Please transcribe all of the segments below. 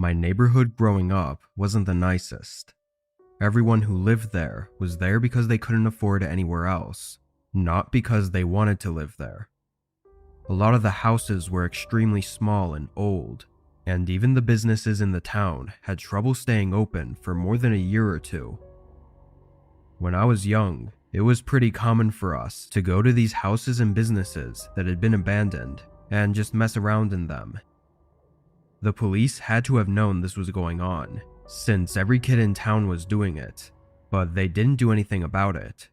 My neighborhood growing up wasn't the nicest. Everyone who lived there was there because they couldn't afford anywhere else, not because they wanted to live there. A lot of the houses were extremely small and old, and even the businesses in the town had trouble staying open for more than a year or two. When I was young, it was pretty common for us to go to these houses and businesses that had been abandoned and just mess around in them. The police had to have known this was going on, since every kid in town was doing it, but they didn't do anything about it.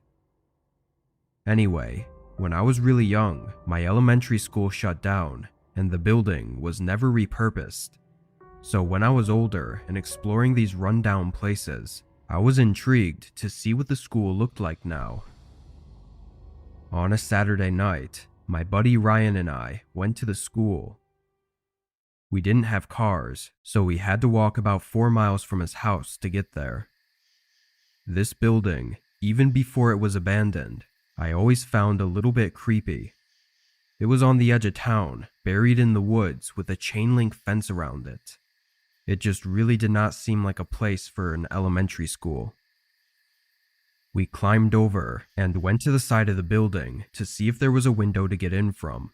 Anyway, when I was really young, my elementary school shut down, and the building was never repurposed. So when I was older and exploring these rundown places, I was intrigued to see what the school looked like now. On a Saturday night, my buddy Ryan and I went to the school. We didn't have cars, so we had to walk about 4 miles from his house to get there. This building, even before it was abandoned, I always found a little bit creepy. It was on the edge of town, buried in the woods with a chain link fence around it. It just really did not seem like a place for an elementary school. We climbed over and went to the side of the building to see if there was a window to get in from.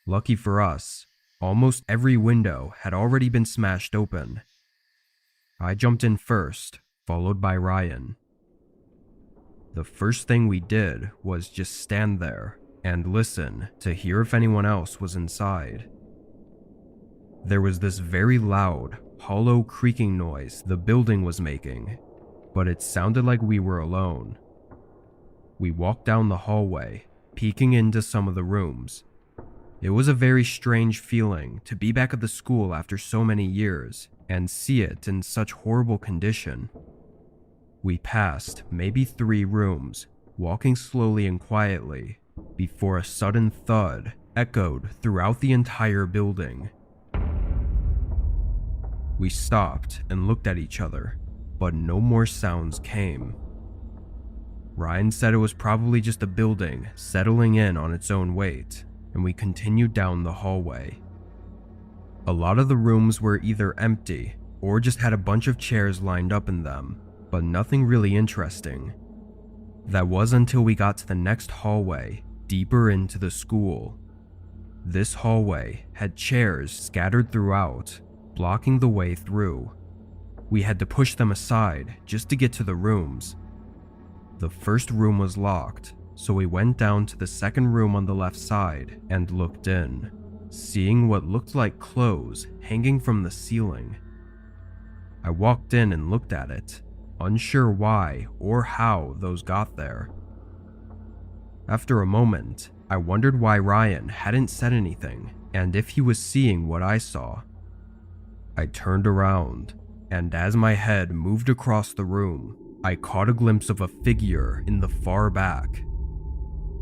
Lucky for us, almost every window had already been smashed open. I jumped in first, followed by Ryan. The first thing we did was just stand there and listen to hear if anyone else was inside. There was this very loud, hollow creaking noise the building was making, but it sounded like we were alone. We walked down the hallway, peeking into some of the rooms. It was a very strange feeling to be back at the school after so many years and see it in such horrible condition. We passed maybe 3 rooms, walking slowly and quietly, before a sudden thud echoed throughout the entire building. We stopped and looked at each other, but no more sounds came. Ryan said it was probably just a building settling in on its own weight, and we continued down the hallway. A lot of the rooms were either empty or just had a bunch of chairs lined up in them, but nothing really interesting. That was until we got to the next hallway, deeper into the school. This hallway had chairs scattered throughout, blocking the way through. We had to push them aside just to get to the rooms. The first room was locked, so we went down to the second room on the left side and looked in, seeing what looked like clothes hanging from the ceiling. I walked in and looked at it, unsure why or how those got there. After a moment, I wondered why Ryan hadn't said anything and if he was seeing what I saw. I turned around, and as my head moved across the room, I caught a glimpse of a figure in the far back.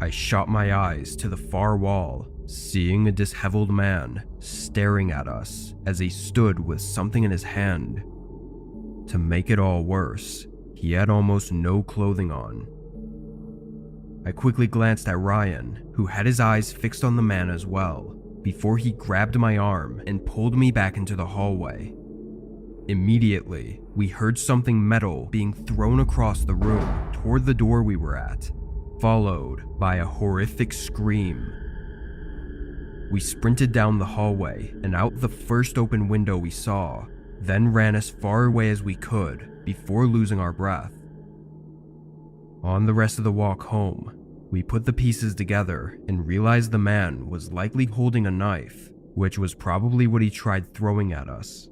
I shot my eyes to the far wall, seeing a disheveled man staring at us as he stood with something in his hand. To make it all worse, he had almost no clothing on. I quickly glanced at Ryan, who had his eyes fixed on the man as well, before he grabbed my arm and pulled me back into the hallway. Immediately, we heard something metal being thrown across the room toward the door we were at, followed by a horrific scream. We sprinted down the hallway and out the first open window we saw, then ran as far away as we could before losing our breath. On the rest of the walk home, we put the pieces together and realized the man was likely holding a knife, which was probably what he tried throwing at us.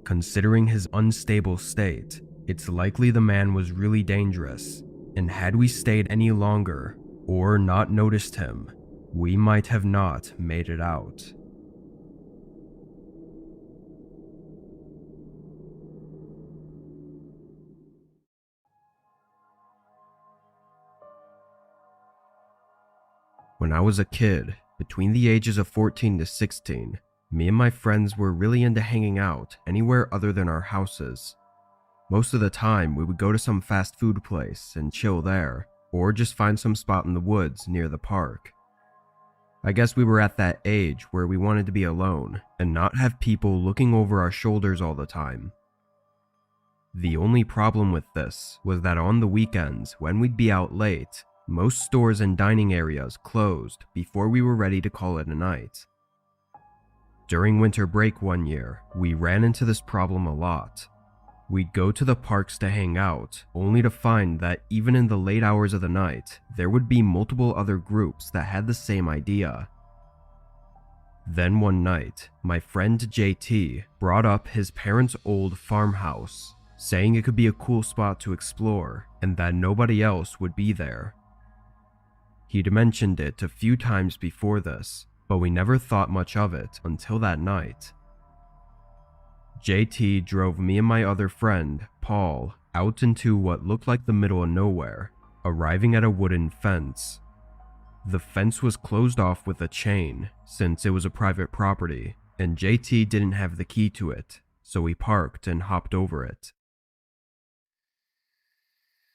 Considering his unstable state, it's likely the man was really dangerous, and had we stayed any longer or not noticed him, we might have not made it out. When I was a kid, between the ages of 14 to 16, me and my friends were really into hanging out anywhere other than our houses. Most of the time, we would go to some fast food place and chill there, or just find some spot in the woods near the park. I guess we were at that age where we wanted to be alone and not have people looking over our shoulders all the time. The only problem with this was that on the weekends, when we'd be out late, most stores and dining areas closed before we were ready to call it a night. During winter break one year, we ran into this problem a lot. We'd go to the parks to hang out, only to find that even in the late hours of the night, there would be multiple other groups that had the same idea. Then one night, my friend JT brought up his parents' old farmhouse, saying it could be a cool spot to explore and that nobody else would be there. He'd mentioned it a few times before this, but we never thought much of it until that night. JT drove me and my other friend, Paul, out into what looked like the middle of nowhere, arriving at a wooden fence. The fence was closed off with a chain, since it was a private property, and JT didn't have the key to it, so we parked and hopped over it.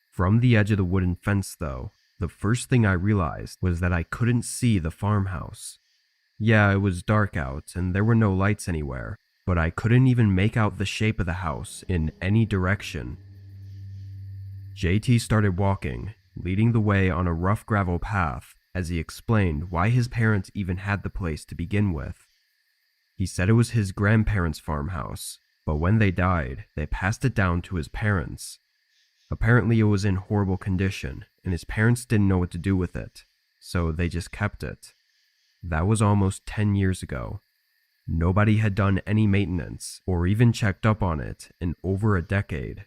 From the edge of the wooden fence, though, the first thing I realized was that I couldn't see the farmhouse. Yeah, it was dark out and there were no lights anywhere, but I couldn't even make out the shape of the house in any direction. JT started walking, leading the way on a rough gravel path, as he explained why his parents even had the place to begin with. He said it was his grandparents' farmhouse, but when they died, they passed it down to his parents. Apparently it was in horrible condition, and his parents didn't know what to do with it, so they just kept it. That was almost 10 years ago. Nobody had done any maintenance or even checked up on it in over a decade.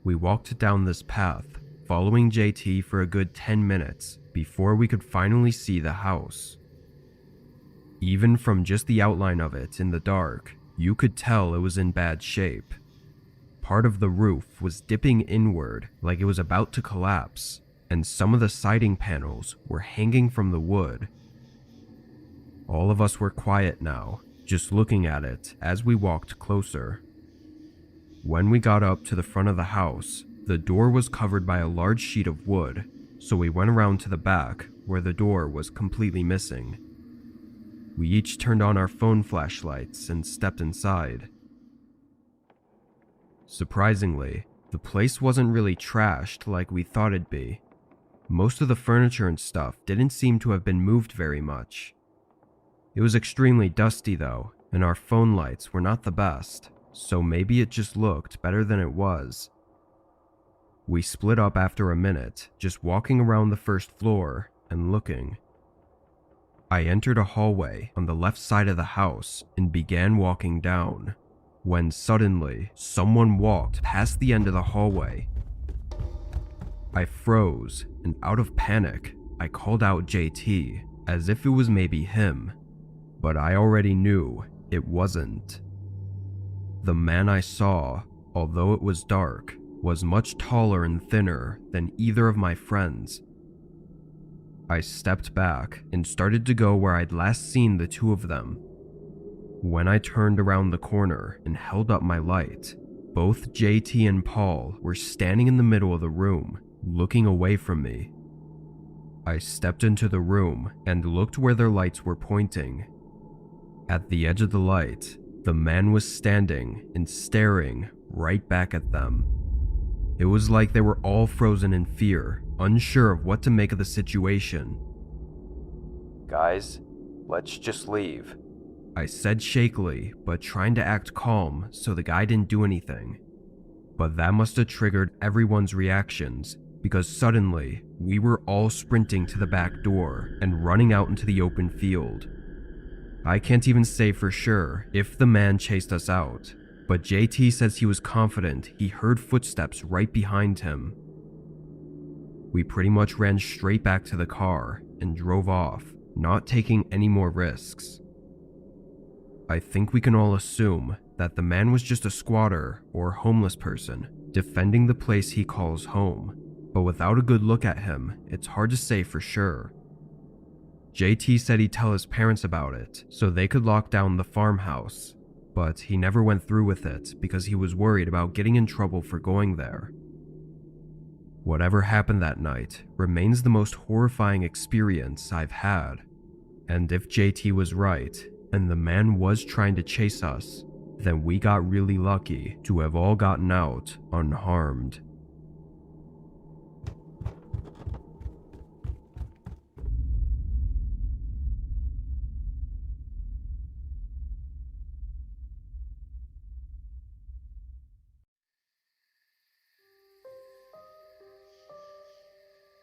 We walked down this path, following JT for a good 10 minutes before we could finally see the house. Even from just the outline of it in the dark, you could tell it was in bad shape. Part of the roof was dipping inward like it was about to collapse, and some of the siding panels were hanging from the wood. All of us were quiet now, just looking at it as we walked closer. When we got up to the front of the house, the door was covered by a large sheet of wood, so we went around to the back where the door was completely missing. We each turned on our phone flashlights and stepped inside. Surprisingly, the place wasn't really trashed like we thought it'd be. Most of the furniture and stuff didn't seem to have been moved very much. It was extremely dusty though, and our phone lights were not the best, so maybe it just looked better than it was. We split up after a minute, just walking around the first floor and looking. I entered a hallway on the left side of the house and began walking down, when suddenly someone walked past the end of the hallway. I froze, and out of panic, I called out JT, as if it was maybe him, but I already knew it wasn't. The man I saw, although it was dark, was much taller and thinner than either of my friends. I stepped back and started to go where I'd last seen the two of them. When I turned around the corner and held up my light, both JT and Paul were standing in the middle of the room, looking away from me. I stepped into the room and looked where their lights were pointing. At the edge of the light, the man was standing and staring right back at them. It was like they were all frozen in fear, unsure of what to make of the situation. "Guys, let's just leave," I said shakily, but trying to act calm so the guy didn't do anything. But that must have triggered everyone's reactions, because suddenly, we were all sprinting to the back door and running out into the open field. I can't even say for sure if the man chased us out, but JT says he was confident he heard footsteps right behind him. We pretty much ran straight back to the car and drove off, not taking any more risks. I think we can all assume that the man was just a squatter or homeless person defending the place he calls home, but without a good look at him, it's hard to say for sure. JT said he'd tell his parents about it so they could lock down the farmhouse, but he never went through with it because he was worried about getting in trouble for going there. Whatever happened that night remains the most horrifying experience I've had. And if JT was right, and the man was trying to chase us, then we got really lucky to have all gotten out unharmed.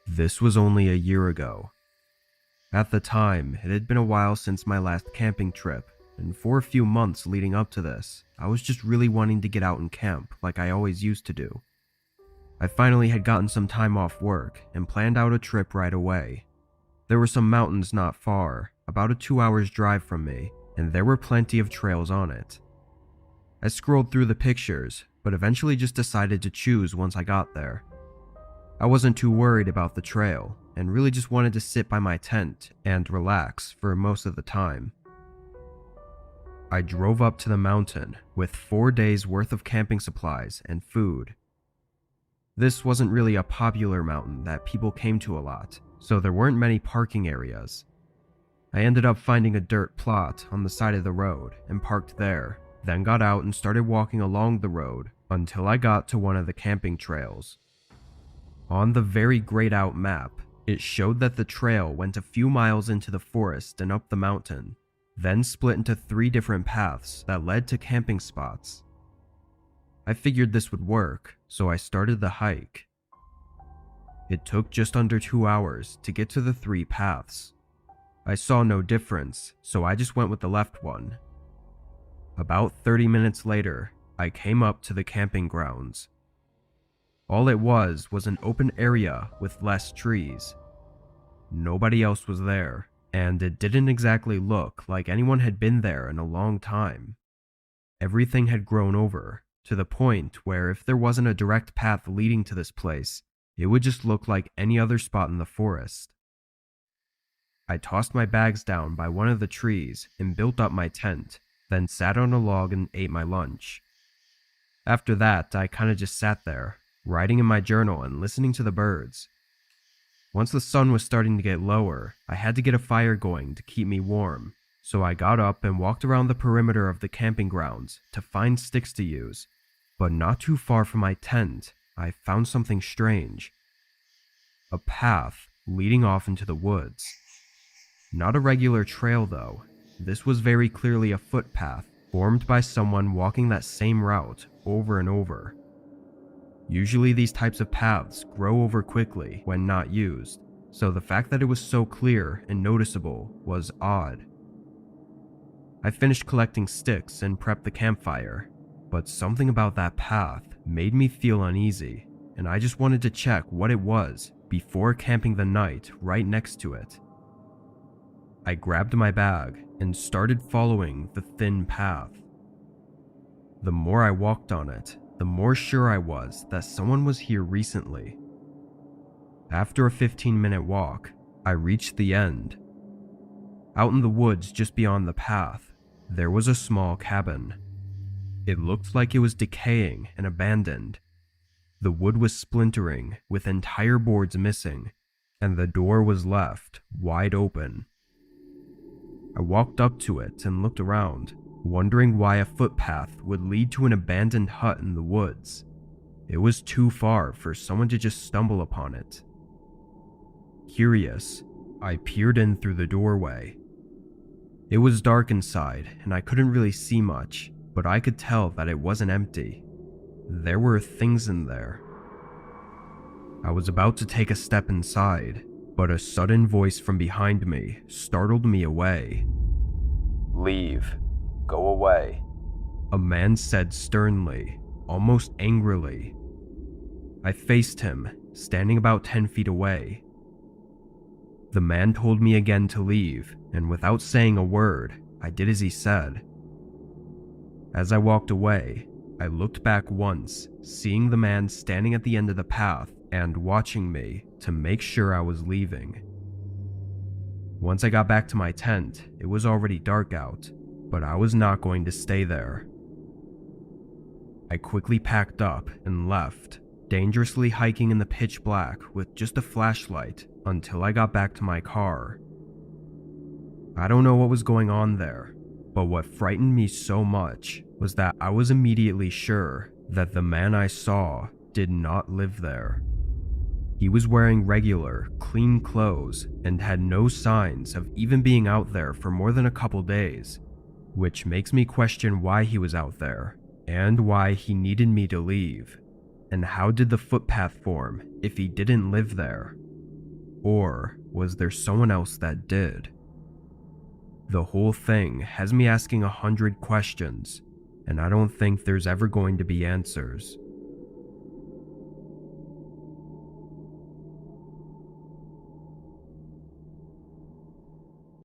This was only a year ago. At the time, it had been a while since my last camping trip, and for a few months leading up to this, I was just really wanting to get out and camp like I always used to do. I finally had gotten some time off work and planned out a trip right away. There were some mountains not far, about a 2 hours drive from me, and there were plenty of trails on it. I scrolled through the pictures, but eventually just decided to choose once I got there. I wasn't too worried about the trail, and really just wanted to sit by my tent and relax for most of the time. I drove up to the mountain with 4 days worth of camping supplies and food. This wasn't really a popular mountain that people came to a lot, so there weren't many parking areas. I ended up finding a dirt plot on the side of the road and parked there, then got out and started walking along the road until I got to one of the camping trails. On the very grayed out map, it showed that the trail went a few miles into the forest and up the mountain, then split into 3 different paths that led to camping spots. I figured this would work, so I started the hike. It took just under 2 hours to get to the 3 paths. I saw no difference, so I just went with the left one. About 30 minutes later, I came up to the camping grounds. All it was an open area with less trees. Nobody else was there, and it didn't exactly look like anyone had been there in a long time. Everything had grown over, to the point where if there wasn't a direct path leading to this place, it would just look like any other spot in the forest. I tossed my bags down by one of the trees and built up my tent, then sat on a log and ate my lunch. After that, I kinda just sat there, writing in my journal and listening to the birds. Once the sun was starting to get lower, I had to get a fire going to keep me warm, so I got up and walked around the perimeter of the camping grounds to find sticks to use. But not too far from my tent, I found something strange. A path leading off into the woods. Not a regular trail though. This was very clearly a footpath formed by someone walking that same route over and over. Usually these types of paths grow over quickly when not used, so the fact that it was so clear and noticeable was odd. I finished collecting sticks and prepped the campfire, but something about that path made me feel uneasy, and I just wanted to check what it was before camping the night right next to it. I grabbed my bag and started following the thin path. The more I walked on it, the more sure I was that someone was here recently. After a 15-minute walk, I reached the end. Out in the woods just beyond the path, there was a small cabin. It looked like it was decaying and abandoned. The wood was splintering with entire boards missing, and the door was left wide open. I walked up to it and looked around, wondering why a footpath would lead to an abandoned hut in the woods. It was too far for someone to just stumble upon it. Curious, I peered in through the doorway. It was dark inside and I couldn't really see much, but I could tell that it wasn't empty. There were things in there. I was about to take a step inside, but a sudden voice from behind me startled me away. "Leave. Go away," a man said sternly, almost angrily. I faced him, standing about 10 feet away. The man told me again to leave, and without saying a word, I did as he said. As I walked away, I looked back once, seeing the man standing at the end of the path and watching me to make sure I was leaving. Once I got back to my tent, it was already dark out, but I was not going to stay there. I quickly packed up and left, dangerously hiking in the pitch black with just a flashlight until I got back to my car. I don't know what was going on there, but what frightened me so much was that I was immediately sure that the man I saw did not live there. He was wearing regular, clean clothes and had no signs of even being out there for more than a couple days, which makes me question why he was out there and why he needed me to leave. And how did the footpath form if he didn't live there? Or was there someone else that did? The whole thing has me asking 100 questions, and I don't think there's ever going to be answers.